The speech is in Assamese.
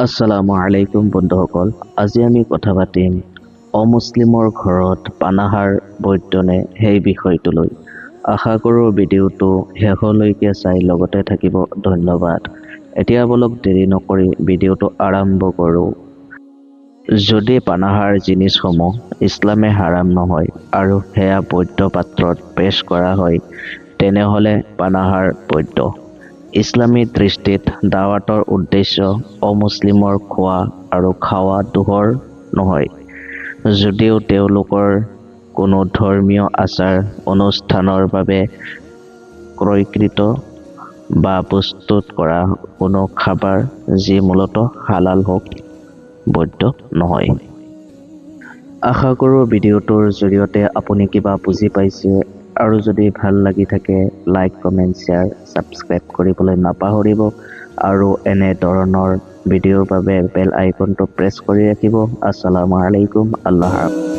আসসালামু আলাইকুম বন্ধুসকল, আজি আমি কথা পাতিম অমুছলিমৰ ঘৰত পানাহাৰ বৈধনে সেই বিষয়টোলৈ। আশা কৰোঁ ভিডিঅ'টো শেষলৈকে চাই লগতে থাকিব। ধন্যবাদ। এতিয়া বলক দেৰি নকৰি ভিডিঅ'টো আৰম্ভ কৰোঁ। যদি পানাহাৰ জিনিছসমূহ ইছলামে হাৰাম নহয় আৰু সেয়া বৈধ পাত্ৰত পেছ কৰা হয়, তেনেহ'লে পানাহাৰ বৈধ। ইছলামী দৃষ্টিত দাৱাতৰ উদ্দেশ্য অমুছলিমৰ খোৱা আৰু খাৱা দোহৰ নহয়, যদিও তেওঁলোকৰ কোনো ধৰ্মীয় আচাৰ অনুষ্ঠানৰ বাবে ক্ৰয়কৃত বা প্ৰস্তুত কৰা কোনো খাবাৰ যি মূলতঃ হালাল হওক, বৈধ নহয়। আশা কৰোঁ ভিডিঅ'টোৰ জৰিয়তে আপুনি কিবা বুজি পাইছে, আৰু যদি ভাল লাগি থাকে লাইক, কমেণ্ট, শ্বেয়াৰ, ছাবস্ক্ৰাইব কৰিবলৈ নাপাহৰিব আৰু এনে ধৰণৰ ভিডিঅ'ৰ বাবে বেল আইকনটো প্ৰেছ কৰি ৰাখিব। আসসালামু আলাইকুম, আল্লাহ হাফেজ।